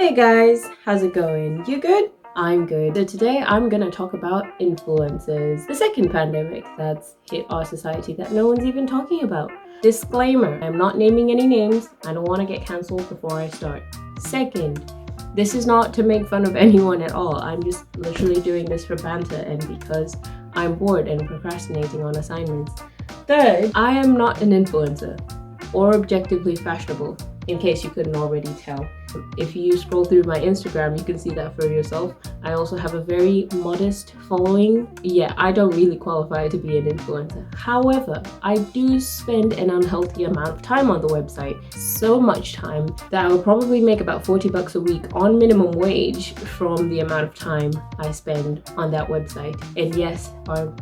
Hey guys, how's it going? You good? I'm good. So today I'm gonna talk about influencers, the second pandemic that's hit our society that no one's even talking about. Disclaimer, I'm not naming any names. I don't want to get cancelled before I start. Second, this is not to make fun of anyone at all. I'm just literally doing this for banter and because I'm bored and procrastinating on assignments. Third, I am not an influencer or objectively fashionable, in case you couldn't already tell. If you scroll through my Instagram, you can see that for yourself. I also have a very modest following. Yeah, I don't really qualify to be an influencer. However, I do spend an unhealthy amount of time on the website. So much time that I would probably make about $40 a week on minimum wage from the amount of time I spend on that website. And yes, our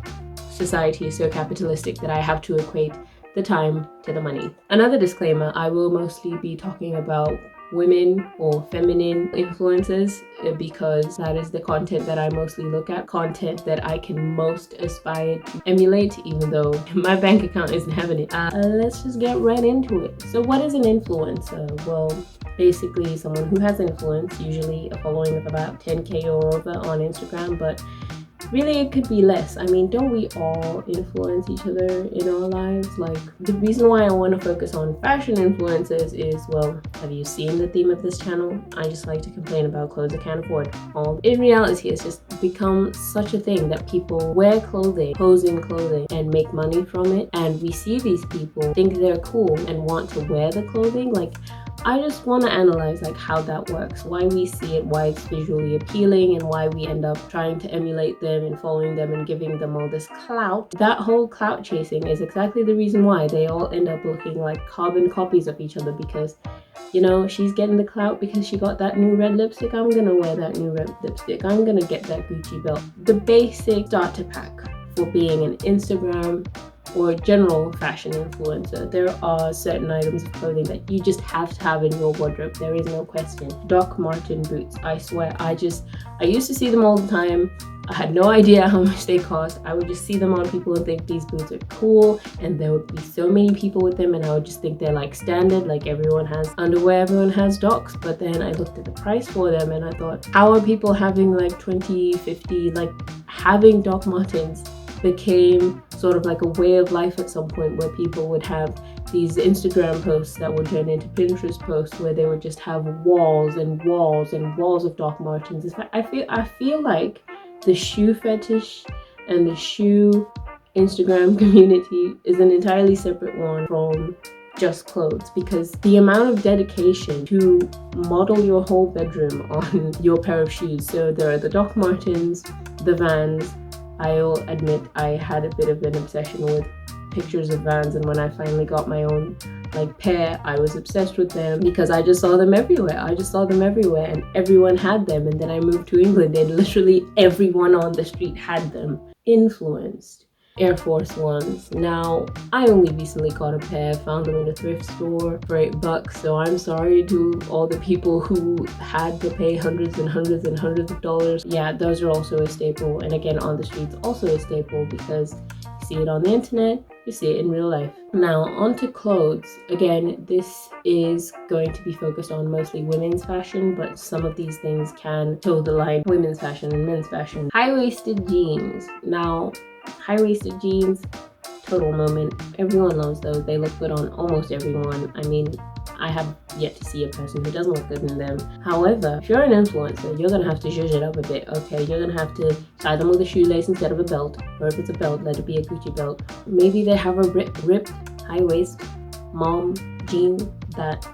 society is so capitalistic that I have to equate the time to the money. Another disclaimer, I will mostly be talking about women or feminine influencers because that is the content that I mostly look at, content that I can most aspire to emulate, even though my bank account isn't having it. Let's just get right into it. So what is an influencer? Well, basically someone who has influence, usually a following of about 10k or over on Instagram, but really it could be less. I mean, don't we all influence each other in our lives? Like, the reason why I want to focus on fashion influencers is, well, have you seen the theme of this channel? I just like to complain about clothes I can't afford. In reality, it's just become such a thing that people wear clothing, pose in clothing, and make money from it. And we see these people think they're cool and want to wear the clothing. Like, I just want to analyze like how that works, why we see it, why it's visually appealing, and why we end up trying to emulate them and following them and giving them all this clout. That whole clout chasing is exactly the reason why they all end up looking like carbon copies of each other, because, you know, she's getting the clout because she got that new red lipstick. I'm gonna wear that new red lipstick. I'm gonna get that Gucci belt. The basic starter pack for being an Instagram or general fashion influencer. There are certain items of clothing that you just have to have in your wardrobe. There is no question. Doc Marten boots, I swear, I used to see them all the time. I had no idea how much they cost. I would just see them on people and think these boots are cool, and there would be so many people with them, and I would just think they're like standard, like everyone has underwear, everyone has Docs. But then I looked at the price for them and I thought, how are people having like 20, 50, like having Doc Martens became sort of like a way of life at some point, where people would have these Instagram posts that would turn into Pinterest posts where they would just have walls and walls and walls of Doc Martens. I feel like the shoe fetish and the shoe Instagram community is an entirely separate one from just clothes, because the amount of dedication to model your whole bedroom on your pair of shoes. So there are the Doc Martens, the Vans. I'll admit I had a bit of an obsession with pictures of Vans, and when I finally got my own like pair, I was obsessed with them because I just saw them everywhere. And everyone had them. And then I moved to England and literally everyone on the street had them. Influenced. Air Force Ones. Now, I only recently got a pair, found them in a thrift store for $8, so I'm sorry to all the people who had to pay hundreds and hundreds and hundreds of dollars. Yeah, those are also a staple, and again, on the streets, also a staple, because you see it on the internet, you see it in real life. Now, onto clothes. Again, this is going to be focused on mostly women's fashion, but some of these things can toe the line, women's fashion and men's fashion. High-waisted jeans. Now, high-waisted jeans, total moment. Everyone loves those. They look good on almost everyone. I mean, I have yet to see a person who doesn't look good in them. However, if you're an influencer, you're gonna have to zhuzh it up a bit, okay? You're gonna have to tie them with a shoelace instead of a belt, or if it's a belt, let it be a Gucci belt. Maybe they have a ripped high-waist mom jean that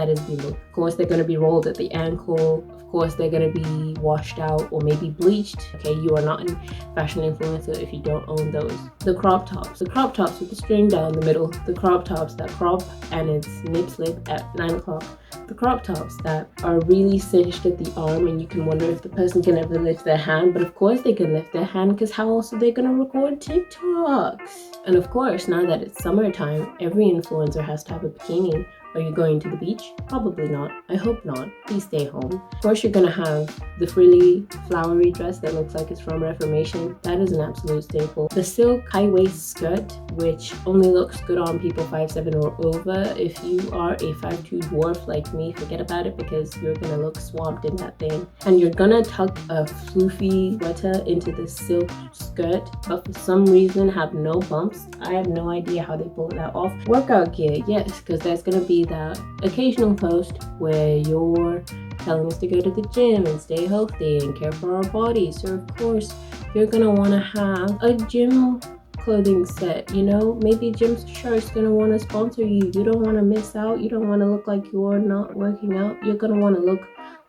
is the look. Of course, they're gonna be rolled at the ankle. Of course, they're gonna be washed out or maybe bleached. Okay, you are not a fashion influencer if you don't own those. The crop tops with the string down the middle. The crop tops that crop and it's nip slip at 9 o'clock. The crop tops that are really cinched at the arm, and you can wonder if the person can ever lift their hand, but of course they can lift their hand, because how else are they gonna record TikToks? And of course, now that it's summertime, every influencer has to have a bikini Are you going to the beach? Probably not. I hope not. Please stay home. Of course, you're gonna have the frilly, flowery dress that looks like it's from Reformation. That is an absolute staple. The silk high-waist skirt, which only looks good on people 5'7" or over. If you are a 5'2" dwarf like me, forget about it because you're gonna look swamped in that thing. And you're gonna tuck a floofy sweater into the silk skirt, but for some reason have no bumps. I have no idea how they pull that off. Workout gear, yes, because there's gonna be that occasional post where you're telling us to go to the gym and stay healthy and care for our bodies. So of course you're gonna want to have a gym clothing set. You know, maybe Gymshare's gonna want to sponsor you. You don't want to miss out. You don't want to look like you're not working out. You're gonna want to look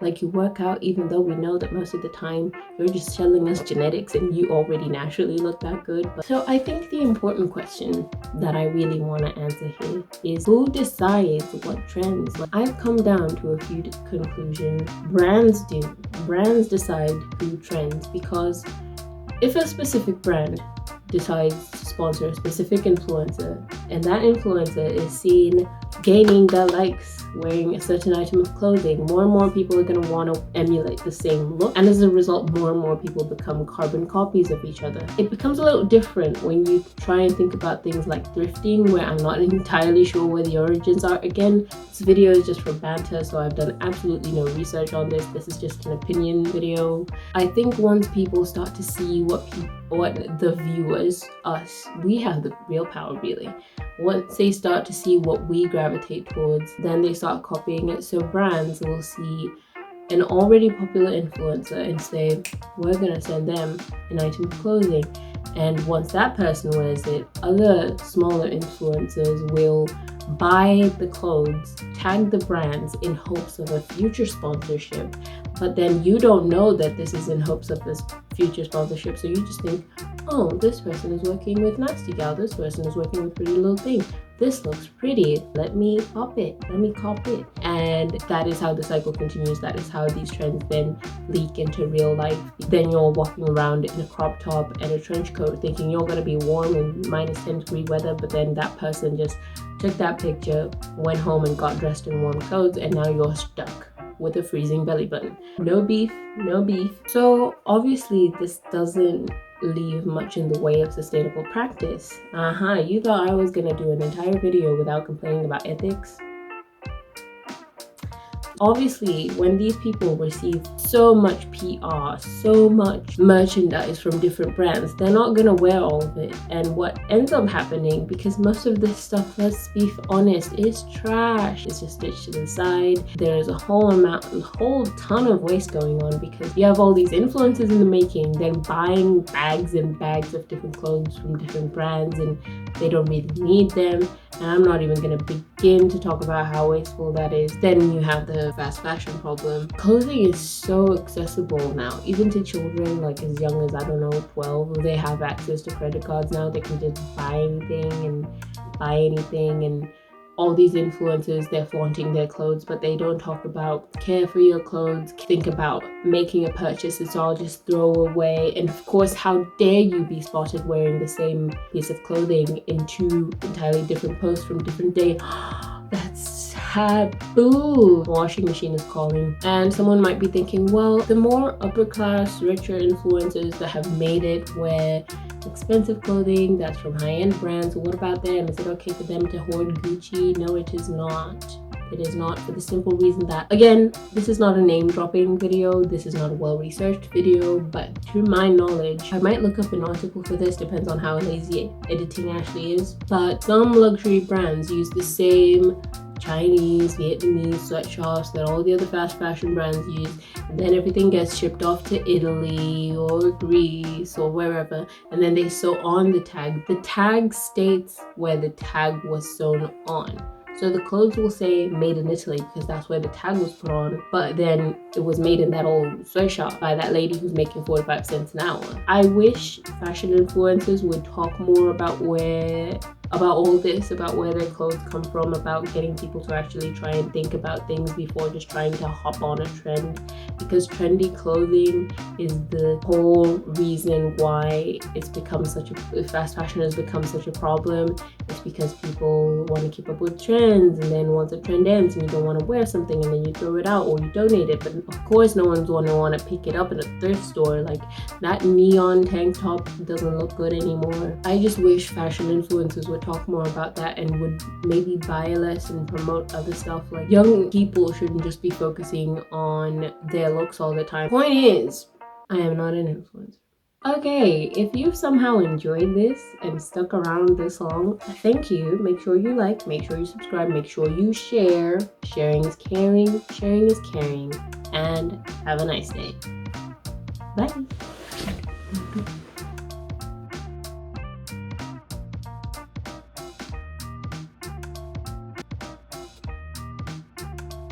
like you work out, even though we know that most of the time you're just telling us genetics and you already naturally look that good. So I think the important question that I really want to answer here is, who decides what trends? Like, I've come down to a few conclusions. Brands do. Brands decide who trends, because if a specific brand decides to sponsor a specific influencer and that influencer is seen gaining their likes wearing a certain item of clothing, more and more people are going to want to emulate the same look, and as a result more and more people become carbon copies of each other. It becomes a little different when you try and think about things like thrifting, where I'm not entirely sure where the origins are. Again, this video is just for banter, so I've done absolutely no research on this. This is just an opinion video. I think once people start to see what the viewers, us, we have the real power really. Once they start to see what we gravitate towards, then they start copying it. So brands will see an already popular influencer and say, we're gonna send them an item of clothing. And once that person wears it, other smaller influencers will buy the clothes, tag the brands in hopes of a future sponsorship. But then you don't know that this is in hopes of this future sponsorship. So you just think, oh, this person is working with Nasty Gal. This person is working with Pretty Little Thing. This looks pretty. Let me cop it. Let me cop it. And that is how the cycle continues. That is how these trends then leak into real life. Then you're walking around in a crop top and a trench coat thinking you're going to be warm in -10-degree weather. But then that person just took that picture, went home and got dressed in warm clothes, and now you're stuck with a freezing belly button. No beef, no beef. So obviously this doesn't leave much in the way of sustainable practice. You thought I was gonna do an entire video without complaining about ethics? Obviously, when these people receive so much PR, so much merchandise from different brands, they're not gonna wear all of it. And what ends up happening, because most of this stuff, let's be honest, is trash. It's just stitched to the side. There's a whole ton of waste going on because you have all these influencers in the making, then buying bags and bags of different clothes from different brands, and they don't really need them. And I'm not even gonna begin to talk about how wasteful that is. Then you have the fast fashion problem. Clothing is so accessible now, even to children like as young as, I don't know, 12. They have access to credit cards now. They can just buy anything, and all these influencers, they're flaunting their clothes, but they don't talk about care for your clothes, think about making a purchase. It's all just throw away. And of course, how dare you be spotted wearing the same piece of clothing in 2 entirely different posts from different days. That's taboo. Washing machine is calling. And someone might be thinking, well, the more upper class, richer influencers that have made it wear expensive clothing that's from high-end brands, what about them? Is it okay for them to hoard Gucci? No, it is not. It is not, for the simple reason that, again, this is not a name dropping video, this is not a well-researched video, but to my knowledge, I might look up an article for this, depends on how lazy editing actually is, but some luxury brands use the same Chinese, Vietnamese sweatshops that all the other fast fashion brands use, and then everything gets shipped off to Italy or Greece or wherever, and then they sew on the tag. The tag states where the tag was sewn on. So the clothes will say made in Italy because that's where the tag was put on, but then it was made in that old sweatshop by that lady who's making 45 cents an hour. I wish fashion influencers would talk more about where about all this, about where their clothes come from, about getting people to actually try and think about things before just trying to hop on a trend. Because trendy clothing is the whole reason why it's become such a fast fashion has become such a problem. It's because people want to keep up with trends, and then once a trend ends and you don't want to wear something, and then you throw it out or you donate it. But of course no one's going to want to pick it up in a thrift store. Like, that neon tank top doesn't look good anymore. I just wish fashion influencers would talk more about that and would maybe buy less and promote other stuff. Like, young people shouldn't just be focusing on their looks all the time. Point is, I am not an influencer. Okay, if you've somehow enjoyed this and stuck around this long, thank you. Make sure you like, make sure you subscribe, make sure you share. Sharing is caring, sharing is caring, and have a nice day. Bye.